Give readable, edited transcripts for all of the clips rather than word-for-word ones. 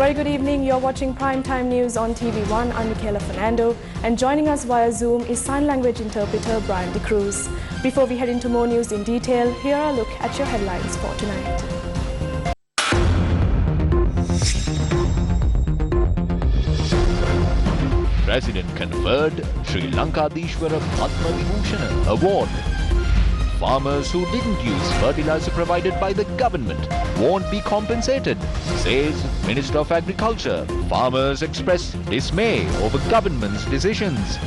very good evening. You're watching Primetime News on TV1. I'm Michaela Fernando, and joining us via Zoom is sign language interpreter Brian De Cruz. Before we head into more news in detail, here are a look at your headlines for tonight. President conferred Sri Lanka Dishwara Padma Vibhushana Award. Farmers who didn't use fertilizer provided by the government won't be compensated, says Minister of Agriculture. Farmers express dismay over government's decisions.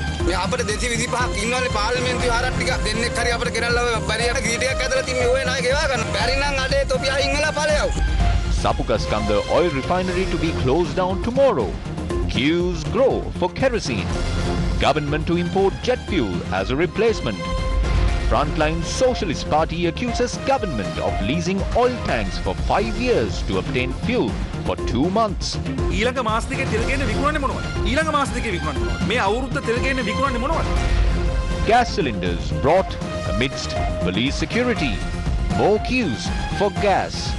Sapukaskanda oil refinery to be closed down tomorrow. Queues grow for kerosene. Government to import jet fuel as a replacement. Frontline Socialist Party accuses government of leasing oil tanks for 5 years to obtain fuel for 2 months. Gas cylinders brought amidst police security. More queues for gas.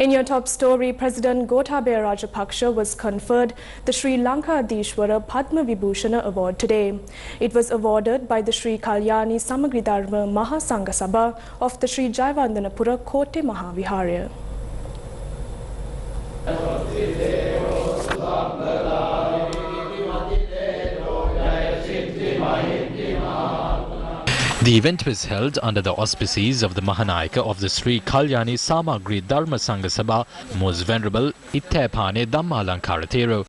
In your top story, President Gotabaya Rajapaksa was conferred the Sri Lanka Dishwara Padma Vibhushana Award today. It was awarded by the Sri Kalyani Samagridharma Mahasangha Sabha of the Sri Jayawardhanapura Kotte Mahaviharya. The event was held under the auspices of the Mahanayaka of the Sri Kalyani Samagri Dharma Sangha Sabha, Most Venerable Itthaphane Dhammalankara Thero.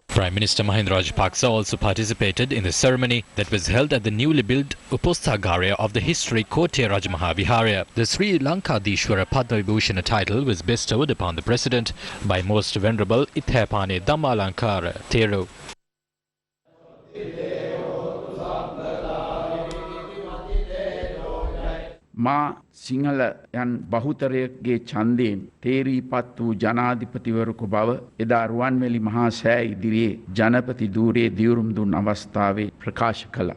Prime Minister Mahinda Rajapaksa also participated in the ceremony that was held at the newly built Satyagraha of the historic Kotte Mahaviharya. The Sri Lanka Dishwara Padma Vibhushana title was bestowed upon the President by Most Venerable Itthaphane Dhammalankara Thero. මා සිංහලයන් බහුතරයගේ ඡන්දයෙන් තේරීපත් වූ ජනාධිපතිවරයෙකු බව එදා රුවන්වැලි මහා සෑය ඉදිරියේ ජනපති ධූරයේ දියුරුම් දුන් අවස්ථාවේ ප්‍රකාශ කළා.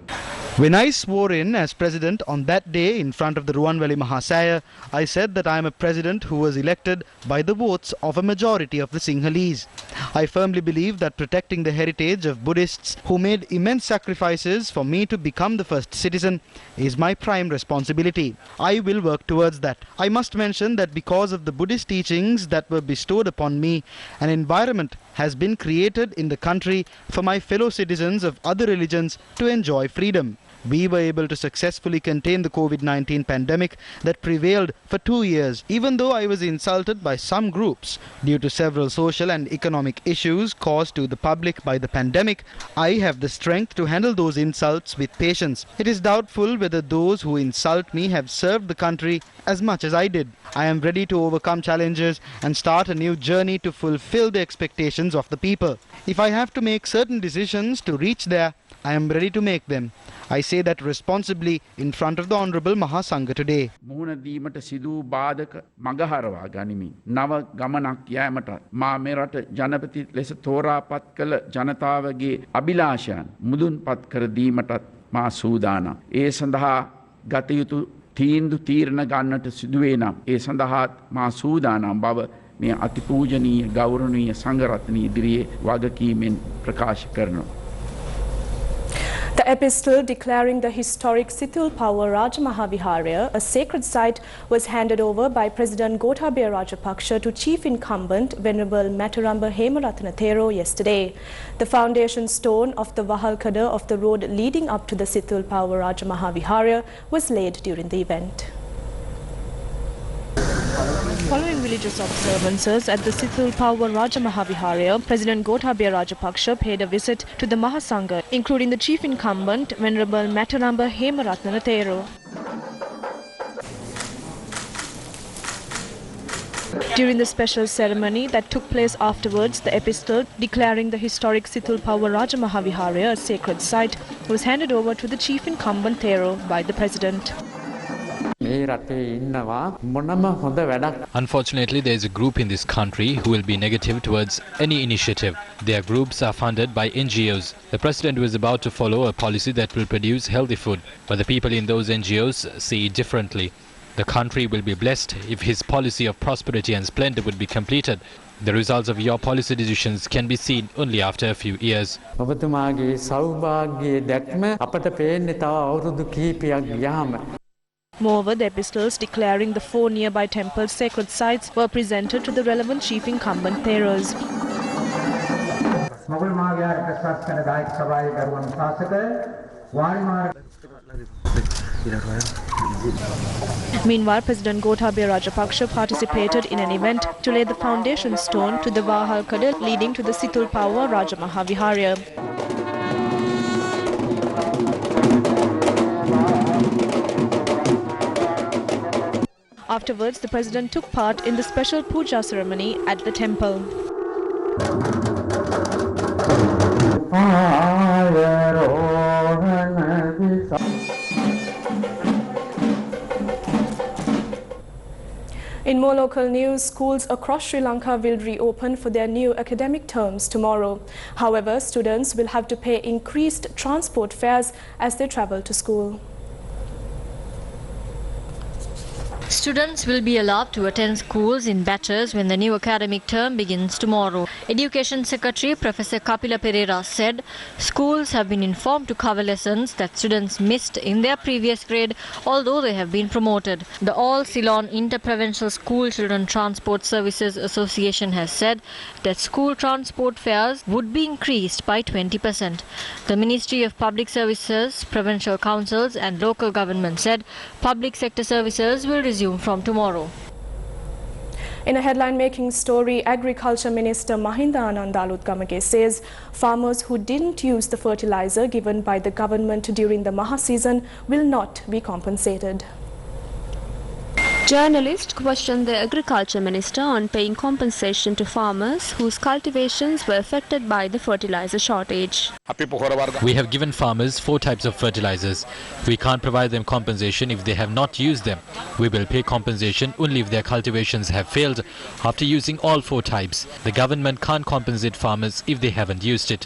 When I swore in as president on that day in front of the Ruwanveli Mahasaya, I said that I am a president who was elected by the votes of a majority of the Sinhalese. I firmly believe that protecting the heritage of Buddhists who made immense sacrifices for me to become the first citizen is my prime responsibility. I will work towards that. I must mention that because of the Buddhist teachings that were bestowed upon me, an environment has been created in the country for my fellow citizens of other religions to enjoy freedom. We were able to successfully contain the COVID-19 pandemic that prevailed for 2 years. Even though I was insulted by some groups due to several social and economic issues caused to the public by the pandemic, I have the strength to handle those insults with patience. It is doubtful whether those who insult me have served the country as much as I did. I am ready to overcome challenges and start a new journey to fulfill the expectations of the people. If I have to make certain decisions to reach there, I am ready to make them. I say that responsibly in front of the Honorable Mahasangha today. මුහුණ දීමට සිදු බාධක මගහරවා ගනිමින් නව ගමනක් යෑමට මා මෙරට ජනපති ලෙස තෝරාපත් කළ ජනතාවගේ අභිලාෂයන් මුදුන්පත් කර දීමටත් මා සූදානම්. ඒ සඳහා ගත යුතු තීරණ ගන්නට සිදුවේ නම් ඒ සඳහාත් මා සූදානම් බව මේ අතිපූජනීය ගෞරවනීය සංඝරත්නය ඉදිරියේ වගකීමෙන් ප්‍රකාශ කරනවා. The epistle declaring the historic Sithul Raja Mahaviharya a sacred site was handed over by President Gotabaya Rajapaksa to Chief Incumbent Venerable Mataramba Hemaratana Thero yesterday. The foundation stone of the Vahalkada of the road leading up to the Sithul Raja Mahaviharya was laid during the event. Following religious observances at the Sithul Raja Mahaviharya, President Gotabaya Rajapaksa paid a visit to the Mahasangha, including the Chief Incumbent Venerable Mataramba Hemaratana Thero. During the special ceremony that took place afterwards, the epistle declaring the historic Sithul Raja Mahaviharya a sacred site was handed over to the Chief Incumbent Thero by the President. Unfortunately, there is a group in this country who will be negative towards any initiative. Their groups are funded by NGOs. The president was about to follow a policy that will produce healthy food, but the people in those NGOs see it differently. The country will be blessed if his policy of prosperity and splendor would be completed. The results of your policy decisions can be seen only after a few years. Moreover, the epistles declaring the 4 nearby temples sacred sites were presented to the relevant chief incumbent bearers. Meanwhile, President Gotabaya Rajapaksa participated in an event to lay the foundation stone to the Vahalkada leading to the Sithul Power Raja Mahaviharya. Afterwards, the president took part in the special puja ceremony at the temple. In more local news, schools across Sri Lanka will reopen for their new academic terms tomorrow. However, students will have to pay increased transport fares as they travel to school. Students will be allowed to attend schools in batches when the new academic term begins tomorrow. Education Secretary Professor Kapila Pereira said schools have been informed to cover lessons that students missed in their previous grade, although they have been promoted. The All Ceylon Interprovincial School Children Transport Services Association has said that school transport fares would be increased by 20%. The Ministry of Public Services, Provincial Councils and Local Government said public sector services will resume from tomorrow. In a headline-making story, Agriculture Minister Mahinda Anandaluthgamage says farmers who didn't use the fertilizer given by the government during the Maha season will not be compensated. Journalists questioned the Agriculture Minister on paying compensation to farmers whose cultivations were affected by the fertilizer shortage. We have given farmers 4 types of fertilizers. We can't provide them compensation if they have not used them. We will pay compensation only if their cultivations have failed after using all 4 types. The government can't compensate farmers if they haven't used it.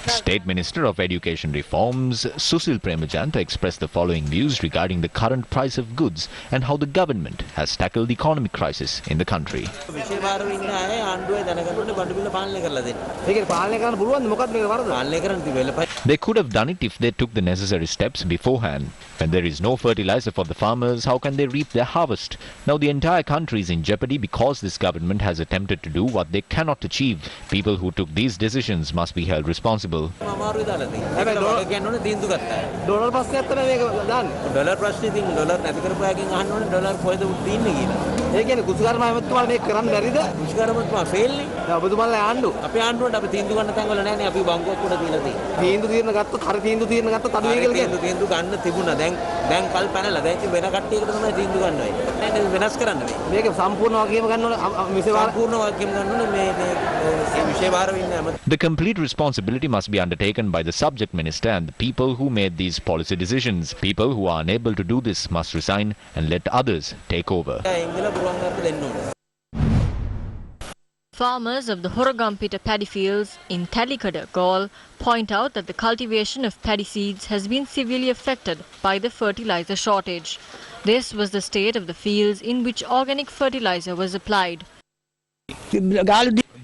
State Minister of Education Reforms, Susil Premajanta, expressed the following views regarding the current price of goods and how the government has tackled the economic crisis in the country. They could have done it if they took the necessary steps beforehand. When there is no fertilizer for the farmers, how can they reap their harvest? Now the entire country is in jeopardy because this government has attempted to do what they cannot achieve. People who took these decisions must be held responsible. The complete responsibility must be undertaken by the subject minister and the people who made these policy decisions. People who are unable to do this must resign and let others take over. Farmers of the Horagampita paddy fields in Talikada, Gaul, point out that the cultivation of paddy seeds has been severely affected by the fertilizer shortage. This was the state of the fields in which organic fertilizer was applied.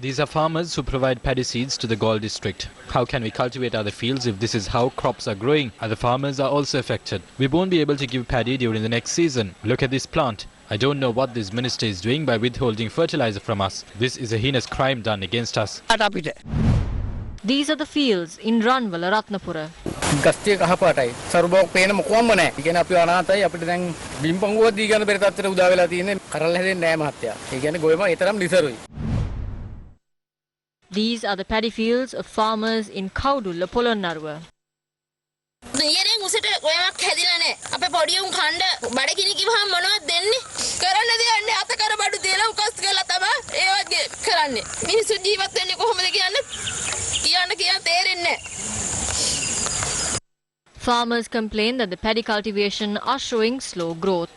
These are farmers who provide paddy seeds to the Gaul district. How can we cultivate other fields if this is how crops are growing? Other farmers are also affected. We won't be able to give paddy during the next season. Look at this plant. I don't know what this minister is doing by withholding fertilizer from us. This is a heinous crime done against us. These are the fields in Ranwala, Ratnapura. These are the paddy fields of farmers in Kaudulla, Polonnaruwa. Farmers complain that the paddy cultivation are showing slow growth.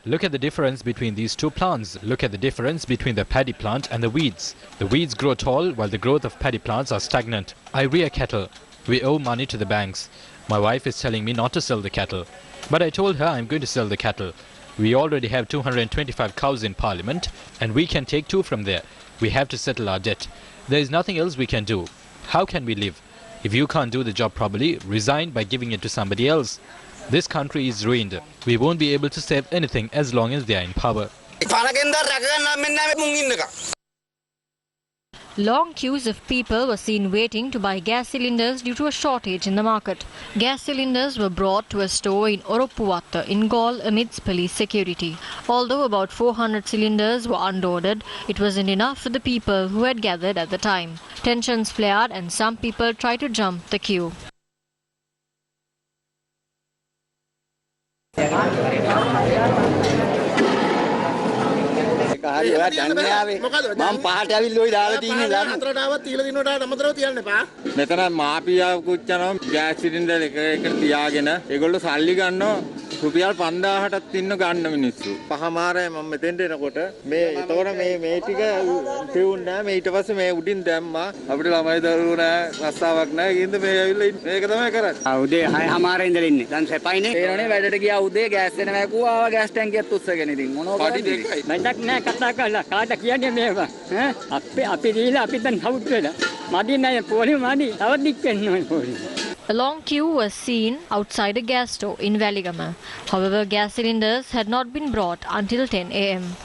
Look at the difference between these two plants. Look at the difference between the paddy plant and the weeds. The weeds grow tall while the growth of paddy plants are stagnant. I rear cattle. We owe money to the banks. My wife is telling me not to sell the cattle. But I told her I'm going to sell the cattle. We already have 225 cows in Parliament and we can take 2 from there. We have to settle our debt. There is nothing else we can do. How can we live? If you can't do the job properly, resign by giving it to somebody else. This country is ruined. We won't be able to save anything as long as they are in power. Long queues of people were seen waiting to buy gas cylinders due to a shortage in the market. Gas cylinders were brought to a store in Oroppuwatta in Galle amidst police security. Although about 400 cylinders were unloaded, it wasn't enough for the people who had gathered at the time. Tensions flared and some people tried to jump the queue. රුපියල් 5000ටත් ඉන්න ගන්න මිනිස්සු. පහමාරයි මම මෙතෙන්ට එනකොට මේ එතකොට මේ ටික පෙවුන්නේ නැහැ. මේ ඊට පස්සේ මේ උඩින් දැම්මා. අපිට ළමයි දරුවෝ නැහැ, රස්සාවක් නැහැ. ගින්ද මේ ඇවිල්ලා මේක තමයි කරන්නේ. උදේ 6:00 ඉඳලා ඉන්නේ. දැන් සෙපයිනේ. ඒනෝනේ වැඩට ගියා උදේ ගෑස් එන වැකුවා ආවා ගෑස් ටැංකියත් උස්සගෙන ඉතින් මොනවා කරන්නේ? පඩි දෙකයි. මඩක් නැහැ කතා කරලා. කාට කියන්නේ මේවා? ඈ අපි දීලා අපි දැන් හවුත් වෙලා. මඩි නැහැ පොලි මඩි. තව දික් වෙන්න ඕනේ පොලි. A long queue was seen outside a gas store in Waligama. However, gas cylinders had not been brought until 10 a.m.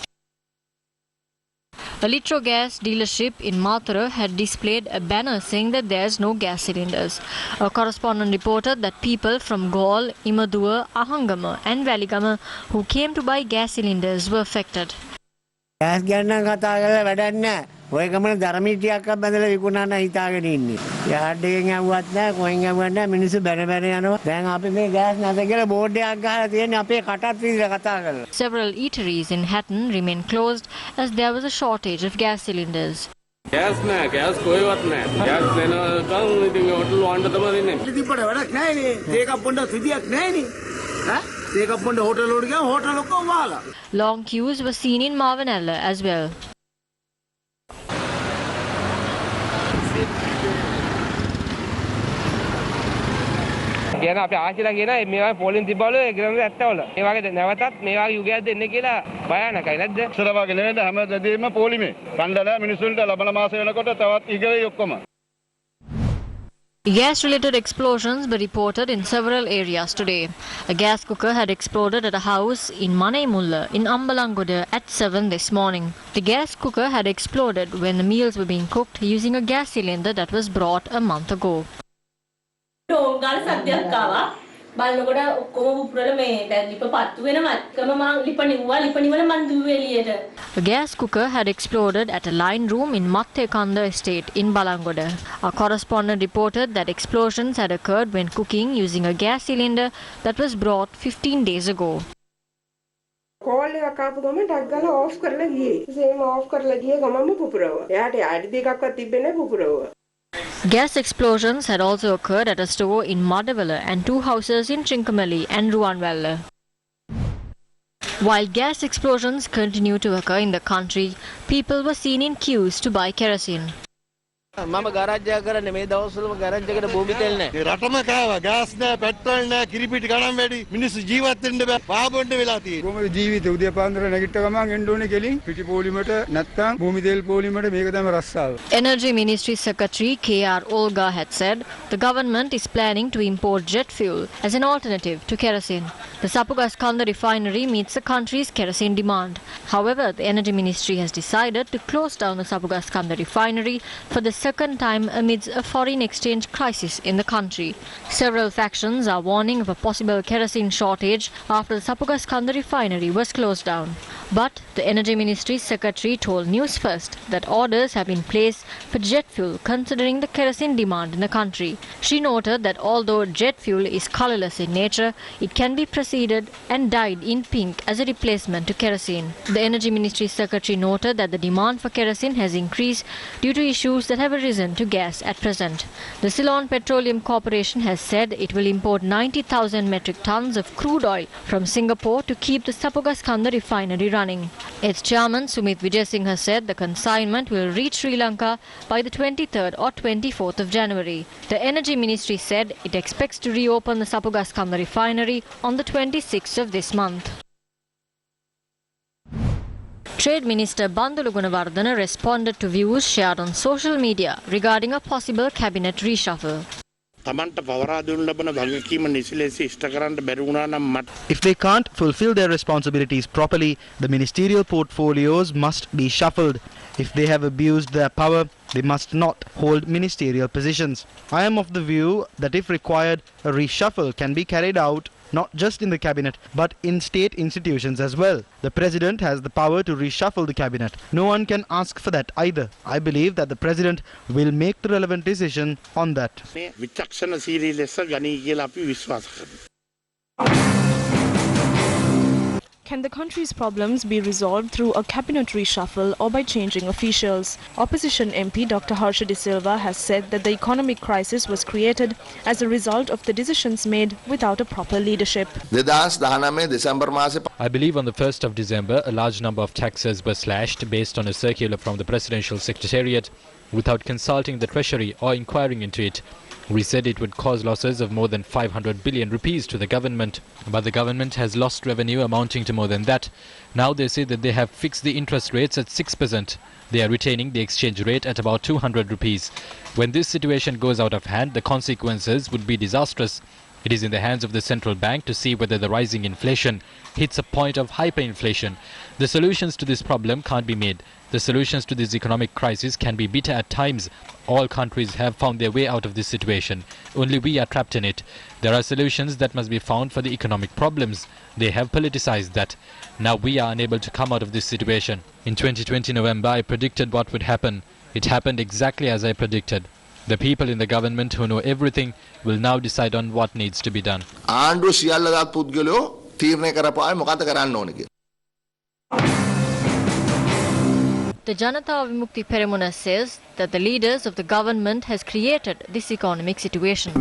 A Litro gas dealership in Mathura had displayed a banner saying that there's no gas cylinders. A correspondent reported that people from Galle, Imaduwa, Ahangama and Waligama who came to buy gas cylinders were affected. gas ගන්න කතා කරලා වැඩක් නැහැ. ඔය ගමන ධර්මීතියක් බඳලා විකුණන්න හිතාගෙන ඉන්නේ. යාඩ් එකෙන් ඇව්වත් නැහැ, කොහෙන් ඇව්වත් නැහැ. මිනිස්සු බැන යනවා. දැන් අපි මේ gas නැත කියලා බෝඩ් එකක් ගහලා තියෙන්නේ අපේ කටත් විදිහට කතා කරලා. Several eateries in Hatton remain closed as there was a shortage of gas cylinders. gas නැහැ, gas කොහෙවත් නැහැ. gas වෙනකන් ඉතින් හොටල් වන්න තමයි දෙන්නේ. ඉතිපඩ වැඩක් නැහැ නේ. ඒක පොණ්ඩ සිදියක් නැහැ නේ. ඈ Long queues were seen in Mahaviharya as well. කියන අපි ආශිලා කියන මේවා පොලින් තිබ්බවල ඒ ග්‍රාම ඇත්තවල. මේ වගේ නැවතත් මේ වගේ යුගයක් දෙන්නේ කියලා භයානකයි නැද්ද? ඉස්සර වගේ නෙවෙයි හැමදේම පොලිමේ. කණ්ඩායම මිනිස්සුන්ට ලබන මාස වෙනකොට තවත් ඉගලේ ඔක්කොම. Gas-related explosions were reported in several areas today. A gas cooker had exploded at a house in Manaimulla in Ambalangoda at 7 this morning. The gas cooker had exploded when the meals were being cooked using a gas cylinder that was brought a month ago. Satyagraha බලනකොට ඔක්කොම පුපුරල මේ දැන් ලිප පත්තු වෙනවා කම මම ලිප නිවල මන් දුවේ එළියට. A gas cooker had exploded at a line room in Mathekanda estate in Balangoda. Our correspondent reported that explosions had occurred when cooking using a gas cylinder that was brought 15 days ago. Call එකක් ආපු ගමන් ටක් ගාලා off කරලා ගියේ. සේම off කරලා ගිය ගමන්ම පුපුරවුවා. එයාට අඩි දෙකක්වත් තිබෙන්නේ නැහැ පුපුරවුවා. Gas explosions had also occurred at a store in Madavalla and 2 houses in Trincomalee and Ruwanwala. While gas explosions continue to occur in the country, people were seen in queues to buy kerosene. මම garage එක කරන්නේ මේ දවස්වලම garage එකට භූමි තෙල් නැහැ. රටම කෑවා. ගෑස් නැහැ, පෙට්‍රල් නැහැ, කිරිපිටි ගණන් වැඩි. මිනිස්සු ජීවත් වෙන්න බෑ. පාබොන්න වෙලා තියෙන්නේ. කොහොමද ජීවිතේ උදේ පාන්දර නැගිට ගමන් එන්න ඕනේ කෙලින් පිටි පොලිමට නැත්තම් භූමි තෙල් පොලිමට මේක තමයි රස්සාව. Energy Ministry Secretary K.R. Olga had said the government is planning to import jet fuel as an alternative to kerosene. The Sapugaskanda refinery meets the country's kerosene demand. However, the Energy Ministry has decided to close down the Sapugaskanda refinery for the second time amidst a foreign exchange crisis in the country. Several factions are warning of a possible kerosene shortage after the Sapugaskanda refinery was closed down. But the Energy Ministry Secretary told Newsfirst that orders have been placed for jet fuel considering the kerosene demand in the country. She noted that although jet fuel is colourless in nature, it can be preceded and dyed in pink as a replacement to kerosene. The Energy Ministry Secretary noted that the demand for kerosene has increased due to issues that have arisen to gas at present. The Ceylon Petroleum Corporation has said it will import 90,000 metric tons of crude oil from Singapore to keep the Satyagraha refinery running. Its chairman Sumit Vijayasinghe said the consignment will reach Sri Lanka by the 23rd or 24th of January. The Energy Ministry said it expects to reopen the Satyagraha refinery on the 26th of this month. Trade Minister Bandulu Gunawardena responded to views shared on social media regarding a possible cabinet reshuffle. If they can't fulfill their responsibilities properly, the ministerial portfolios must be shuffled. If they have abused their power, they must not hold ministerial positions. I am of the view that if required, a reshuffle can be carried out not just in the cabinet but in state institutions as well. The president has the power to reshuffle the cabinet. No one can ask for that either. I believe that the president will make the relevant decision on that. Can the country's problems be resolved through a cabinet reshuffle or by changing officials? Opposition MP Dr. Harsha De Silva has said that the economic crisis was created as a result of the decisions made without a proper leadership. I believe on the 1st of December, a large number of taxes were slashed based on a circular from the Presidential Secretariat without consulting the Treasury or inquiring into it. We said it would cause losses of more than 500 billion rupees to the government. But the government has lost revenue amounting to more than that. Now they say that they have fixed the interest rates at 6%. They are retaining the exchange rate at about 200 rupees. When this situation goes out of hand, the consequences would be disastrous. It is in the hands of the central bank to see whether the rising inflation hits a point of hyperinflation. The solutions to this problem can't be made. The solutions to this economic crisis can be bitter at times. All countries have found their way out of this situation. Only we are trapped in it. There are solutions that must be found for the economic problems. They have politicized that. Now we are unable to come out of this situation. In 2020 November, I predicted what would happen. It happened exactly as I predicted. The people in the government who know everything will now decide on what needs to be done. The Janata Vimukti Peramuna says that the leaders of the government has created this economic situation.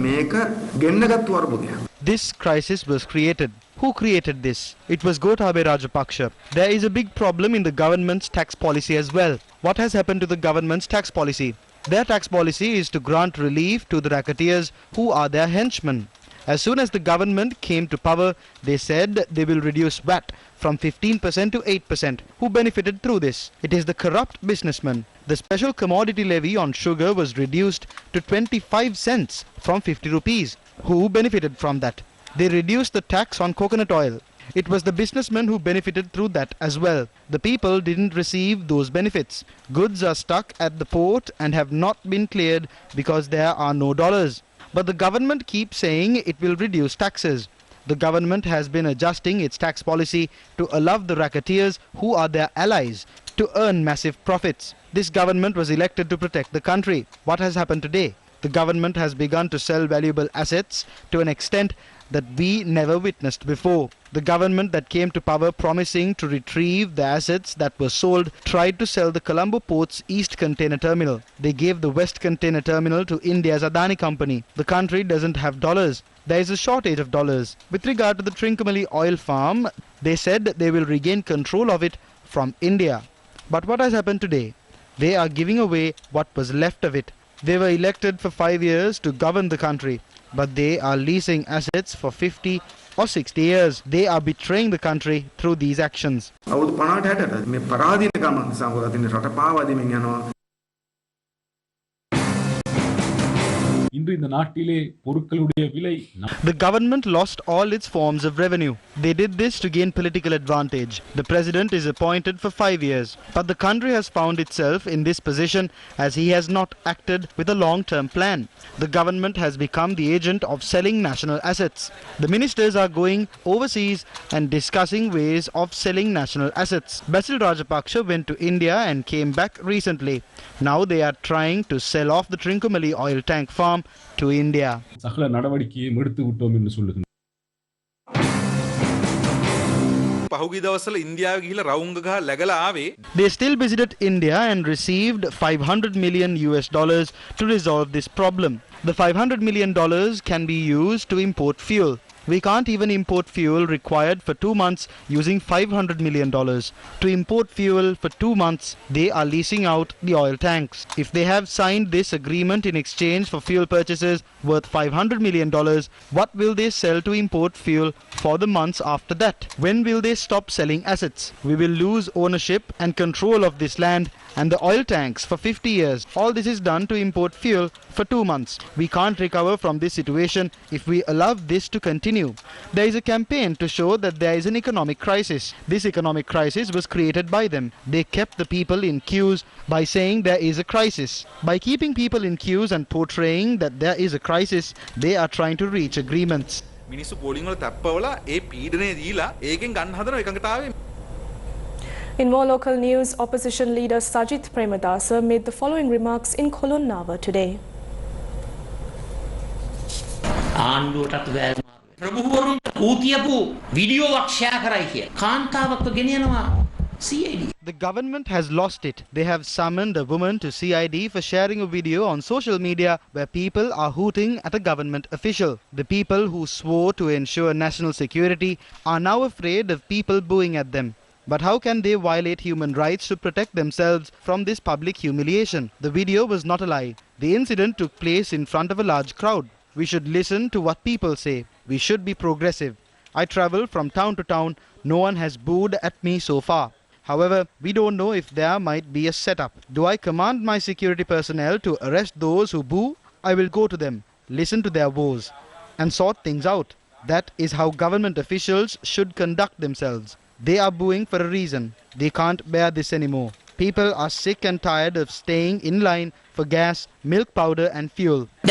This crisis was created. Who created this? It was Gotabaya Rajapaksa. There is a big problem in the government's tax policy as well. What has happened to the government's tax policy? Their tax policy is to grant relief to the racketeers who are their henchmen. As soon as the government came to power, they said they will reduce VAT from 15% to 8%. Who benefited through this? It is the corrupt businessmen. The special commodity levy on sugar was reduced to 25 cents from 50 rupees. Who benefited from that? They reduced the tax on coconut oil. It was the businessmen who benefited through that as well. The people didn't receive those benefits. Goods are stuck at the port and have not been cleared because there are no dollars. But the government keeps saying it will reduce taxes. The government has been adjusting its tax policy to allow the racketeers, who are their allies, to earn massive profits. This government was elected to protect the country. What has happened today? The government has begun to sell valuable assets to an extent that we never witnessed before. The government that came to power promising to retrieve the assets that were sold tried to sell the Colombo Port's East Container Terminal. They gave the West Container Terminal to India's Adani company. The country doesn't have dollars. There is a shortage of dollars. With regard to the Trincomalee oil farm, they said they will regain control of it from India. But what has happened today? They are giving away what was left of it. They were elected for 5 years to govern the country, but they are leasing assets for 50 or 60 years. They are betraying the country through these actions. The government lost all its forms of revenue. They did this to gain political advantage. The president is appointed for 5 years, but the country has found itself in this position as he has not acted with a long-term plan. The government has become the agent of selling national assets. The ministers are going overseas and discussing ways of selling national assets. Basil Rajapaksa went to India and came back recently. Now they are trying to sell off the Trincomalee oil tank farm to India. They still visited India and received $500 million to resolve this problem. The $500 million can be used to import fuel. We can't even import fuel required for 2 months using $500 million. To import fuel for 2 months, they are leasing out the oil tanks. If they have signed this agreement in exchange for fuel purchases worth $500 million, what will they sell to import fuel for the months after that? When will they stop selling assets? We will lose ownership and control of this land and the oil tanks for 50 years. All this is done to import fuel for 2 months. We can't recover from this situation if we allow this to continue. There is a campaign to show that there is an economic crisis. This economic crisis was created by them. They kept the people in queues by saying there is a crisis. By keeping people in queues and portraying that there is a crisis, they are trying to reach agreements. In more local news, opposition leader Sajith Premadasa made the following remarks in Kolonnava today. The government has lost it. They have summoned a woman to CID for sharing a video on social media where people are hooting at a government official. The people who swore to ensure national security are now afraid of people booing at them. But how can they violate human rights to protect themselves from this public humiliation? The video was not a lie. The incident took place in front of a large crowd. We should listen to what people say. We should be progressive. I travel from town to town. No one has booed at me so far. However, we don't know if there might be a setup. Do I command my security personnel to arrest those who boo? I will go to them, listen to their woes, and sort things out. That is how government officials should conduct themselves. They are booing for a reason. They can't bear this anymore. People are sick and tired of staying in line for gas, milk powder and fuel. The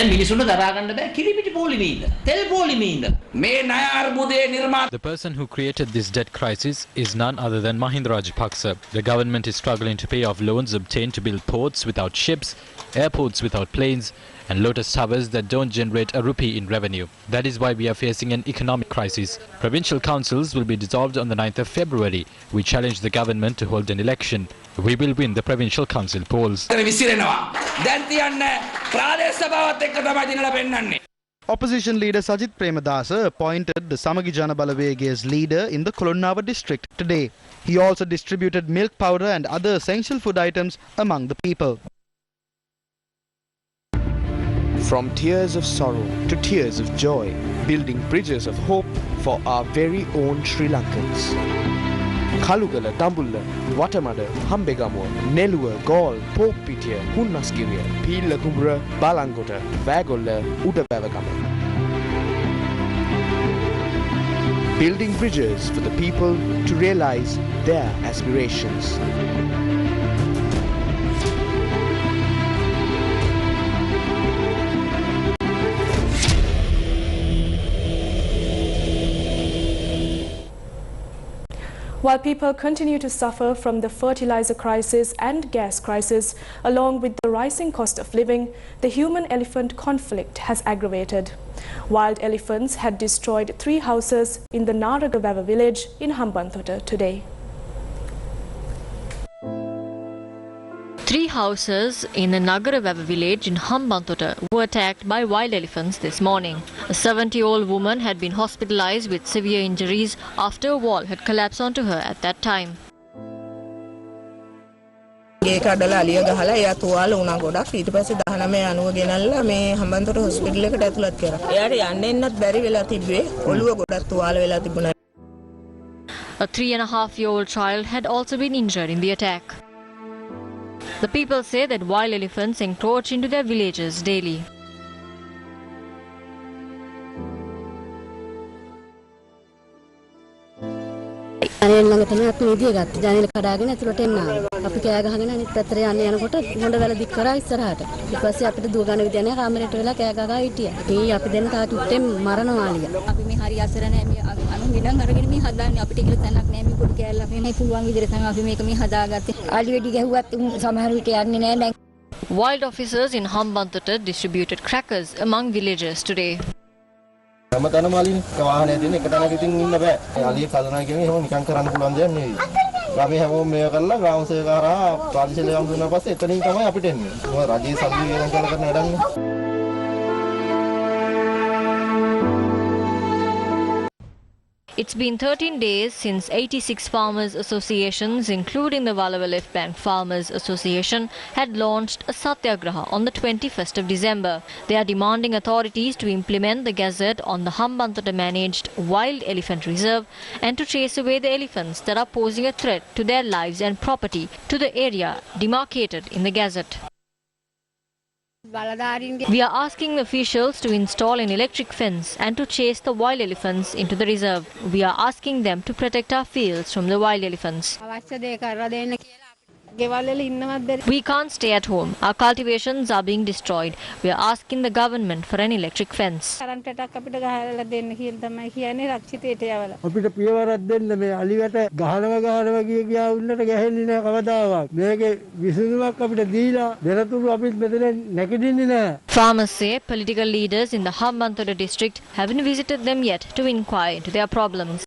person who created this debt crisis is none other than Mahinda Rajapaksa. The government is struggling to pay off loans obtained to build ports without ships, airports without planes, and lotus towers that don't generate a rupee in revenue. That is why we are facing an economic crisis. Provincial councils will be dissolved on the 9th of February. We challenge the government to hold an election. We will win the provincial council polls. Opposition leader Sajith Premadasa appointed the Samagi Jana Balawega's leader in the Kolonnava district today. He also distributed milk powder and other essential food items among the people. From tears of sorrow to tears of joy, building bridges of hope for our very own Sri Lankans. Kalugala, Dambulla, Watamada, Hambegamuwa, Neluwa, Gaul, Pokpitiya, Hunnaskiriya, Pilla Kumbura, Balangota, Vagolla, Udabavagama. Building bridges for the people to realize their aspirations. While people continue to suffer from the fertilizer crisis and gas crisis, along with the rising cost of living, the human-elephant conflict has aggravated. Wild elephants had destroyed 3 houses in the Naragavava village in Hambantota today. 3 houses in the Nagaravava village in Hambantota were attacked by wild elephants this morning. A 70-year-old woman had been hospitalized with severe injuries after a wall had collapsed onto her at that time. A 3.5-year-old child had also been injured in the attack. The people say that wild elephants encroach into their villages daily. තමයි අපි නිදිය ගත්තා. ජනේල කඩාගෙන ඇතුළට එන්න ආවා. අපි කෑ ගහගෙන අනිත් පැත්තට යන්න යනකොට හොඬ වැල දික් කරා ඉස්සරහට. ඊට පස්සේ අපිට දුව ගන්න විදිය නැහැ කාමරේට වෙලා කෑ ගහලා හිටියා. අපි දෙන්න තා චුට්ටෙන් මරණවාලිය. අපි මේ හරි අසරණයි මේ අනු හිඩන් අරගෙන මේ හදාන්නේ අපිට කියලා තැනක් නැහැ මේ කුඩු කෑල්ලක් මේ පුළුවන් විදිහට තමයි අපි මේක මේ හදාගත්තේ. ආලි වෙඩි ගැහුවත් සමහර විට යන්නේ නැහැ දැන්. Wild officers in Hambantota distributed crackers among villagers today. හැමතැනම අලිනේ. වාහනේ තියෙන එක තැනක ඉතින් ඉන්න බෑ. අලිය කලනවා කියන්නේ එහෙම නිකන් කරන්න පුළුවන් දෙයක් නෙවෙයි. අපි හැමෝම මේක කරලා ග්‍රාම සේවකාරා ප්‍රාදේශීය ලේකම් දුන්නා පස්සේ එතනින් තමයි අපිට එන්නේ. මොකද රජයේ සල්ලි වෙනම කරන වැඩක්. It's been 13 days since 86 farmers associations, including the Walava Left Bank Farmers Association, had launched a Satyagraha on the 21st of December. They are demanding authorities to implement the gazette on the Hambantota managed Wild Elephant Reserve and to chase away the elephants that are posing a threat to their lives and property to the area demarcated in the gazette. We are asking the officials to install an electric fence and to chase the wild elephants into the reserve. We are asking them to protect our fields from the wild elephants. We can't stay at home. Our cultivations are being destroyed. We are asking the government for an electric fence. අපිට පියවරක් දෙන්න මේ අලියට ගහනවා ගියා උන්නට ගහන්නේ නැහැ කවදාවත්. මේකේ විසඳුමක් අපිට දීලා දෙනතුරු අපිත් මෙතන නැගිටින්නේ නැහැ. Farmers say political leaders in the Hambantota district haven't visited them yet to inquire into their problems.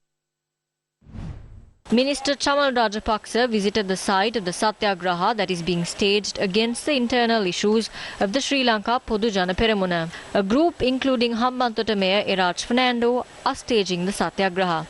Minister Chamal Rajapaksa visited the site of the Satyagraha that is being staged against the internal issues of the Sri Lanka Podujana Peramuna. A group including Hambantota Mayor Iraj Fernando are staging the Satyagraha.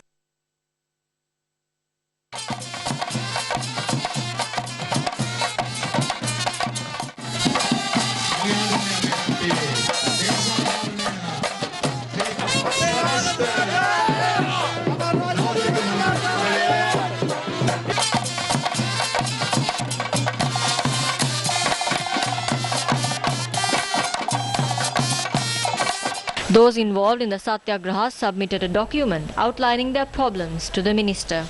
Those involved in the Satyagraha submitted a document outlining their problems to the minister.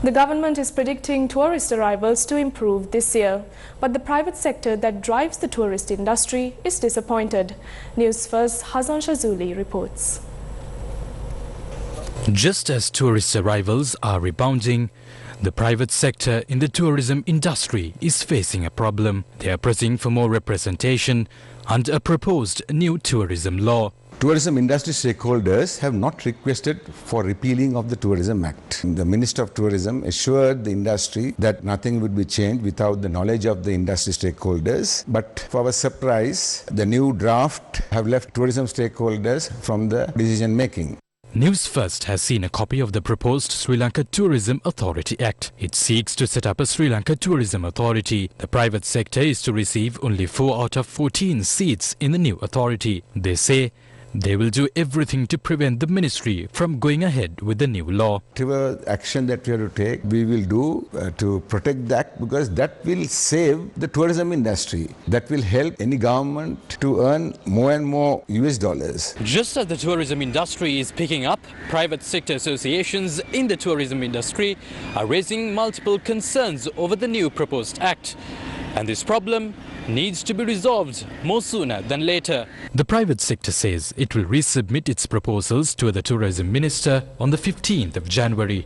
The government is predicting tourist arrivals to improve this year, but the private sector that drives the tourist industry is disappointed. Newsfirst Hazan Shazuli reports. Just as tourist arrivals are rebounding, the private sector in the tourism industry is facing a problem. They are pressing for more representation under a proposed new tourism law. Tourism industry stakeholders have not requested for repealing of the Tourism Act. The Minister of Tourism assured the industry that nothing would be changed without the knowledge of the industry stakeholders. But for our surprise, the new draft have left tourism stakeholders from the decision making. Newsfirst has seen a copy of the proposed Sri Lanka Tourism Authority Act. It seeks to set up a Sri Lanka Tourism Authority. The private sector is to receive only 4 out of 14 seats in the new authority. They say they will do everything to prevent the ministry from going ahead with the new law. Whatever action that we have to take, we will do to protect that, because that will save the tourism industry. That will help any government to earn more and more US dollars. Just as the tourism industry is picking up, private sector associations in the tourism industry are raising multiple concerns over the new proposed act. And this problem needs to be resolved more sooner than later. The private sector says it will resubmit its proposals to the tourism minister on the 15th of January.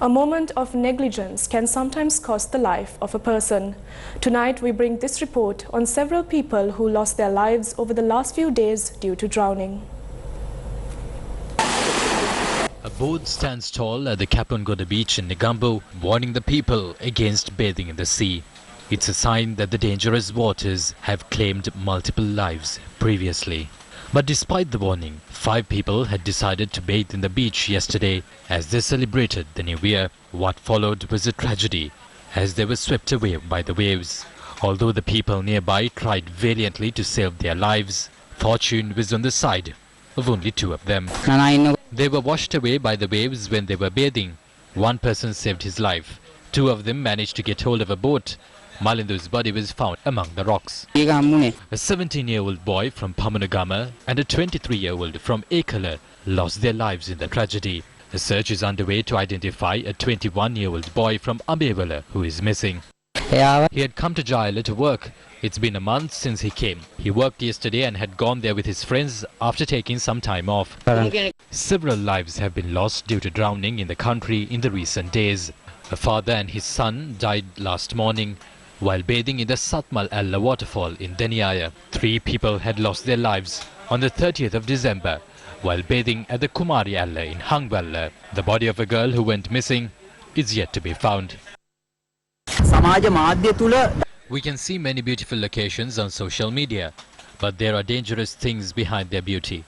A moment of negligence can sometimes cost the life of a person. Tonight we bring this report on several people who lost their lives over the last few days due to drowning. A boat stands tall at the Kapungoda beach in Negombo, warning the people against bathing in the sea. It's a sign that the dangerous waters have claimed multiple lives previously. But despite the warning, 5 people had decided to bathe in the beach yesterday as they celebrated the new year. What followed was a tragedy as they were swept away by the waves. Although the people nearby tried valiantly to save their lives, fortune was on the side of only 2 of them. They were washed away by the waves when they were bathing. 1 person saved his life. 2 of them managed to get hold of a boat. Malindu's body was found among the rocks. A 17-year-old boy from Pamanagama and a 23-year-old from Ekala lost their lives in the tragedy. A search is underway to identify a 21-year-old boy from Mahaviharya who is missing. He had come to Jayala to work. It's been a month since he came. He worked yesterday and had gone there with his friends after taking some time off. Several lives have been lost due to drowning in the country in the recent days. A father and his son died last morning while bathing in the Satmal Alla waterfall in Deniaya. 3 people had lost their lives on the 30th of December while bathing at the Kumari Alla in Hangwalla. The body of a girl who went missing is yet to be found. We can see many beautiful locations on social media, but there are dangerous things behind their beauty.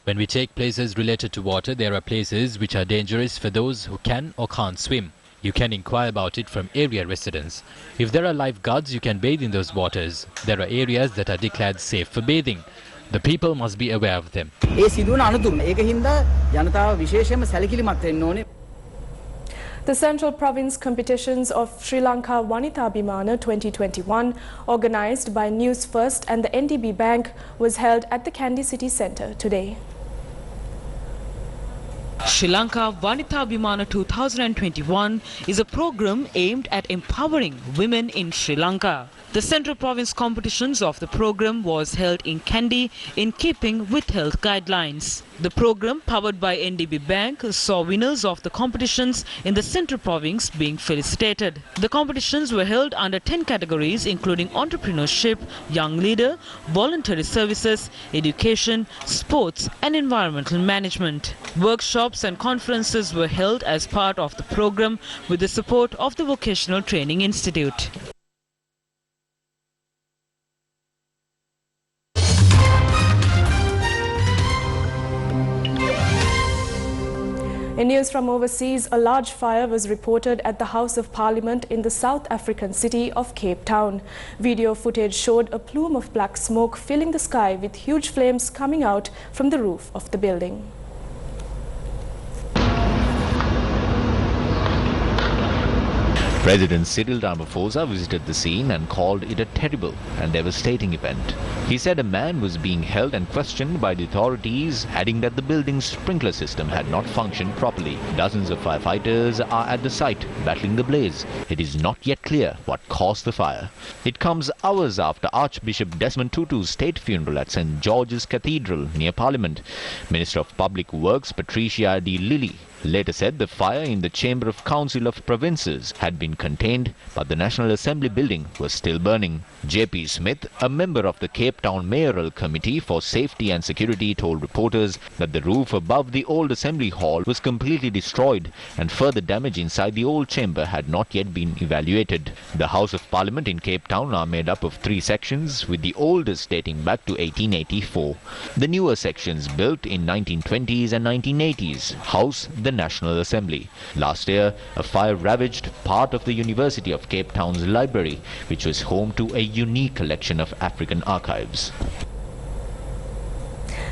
When we take places related to water, there are places which are dangerous for those who can or can't swim. You can inquire about it from area residents. If there are lifeguards, you can bathe in those waters. There are areas that are declared safe for bathing. The people must be aware of them. The Central Province Competitions of Sri Lanka Wanita Abhimana 2021, organised by Newsfirst and the NDB Bank, was held at the Kandy City Centre today. Sri Lanka Wanita Abhimana 2021 is a program aimed at empowering women in Sri Lanka. The Central Province competitions of the program was held in Kandy in keeping with health guidelines. The program, powered by NDB Bank, saw winners of the competitions in the Central Province being felicitated. The competitions were held under 10 categories including entrepreneurship, young leader, voluntary services, education, sports and environmental management. Workshops and conferences were held as part of the program with the support of the Vocational Training Institute. In news from overseas, a large fire was reported at the House of Parliament in the South African city of Cape Town. Video footage showed a plume of black smoke filling the sky with huge flames coming out from the roof of the building. President Cyril Ramaphosa visited the scene and called it a terrible and devastating event. He said a man was being held and questioned by the authorities, adding that the building's sprinkler system had not functioned properly. Dozens of firefighters are at the site, battling the blaze. It is not yet clear what caused the fire. It comes hours after Archbishop Desmond Tutu's state funeral at St. George's Cathedral near Parliament. Minister of Public Works Patricia de Lilly later said the fire in the Chamber of Council of Provinces had been contained, but the National Assembly building was still burning. J.P. Smith, a member of the Cape Town Mayoral Committee for Safety and Security, told reporters that the roof above the old Assembly Hall was completely destroyed and further damage inside the old chamber had not yet been evaluated. The House of Parliament in Cape Town are made up of 3 sections, with the oldest dating back to 1884. The newer sections, built in 1920s and 1980s, house the National Assembly. Last year, a fire ravaged part of the University of Cape Town's library, which was home to a unique collection of African archives.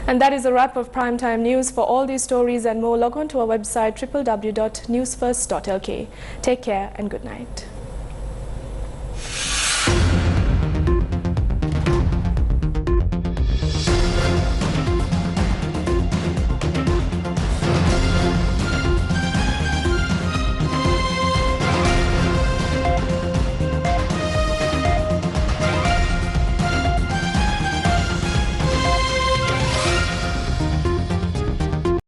And that is a wrap of Primetime News. For all these stories and more, log on to our website www.newsfirst.lk. Take care and good night.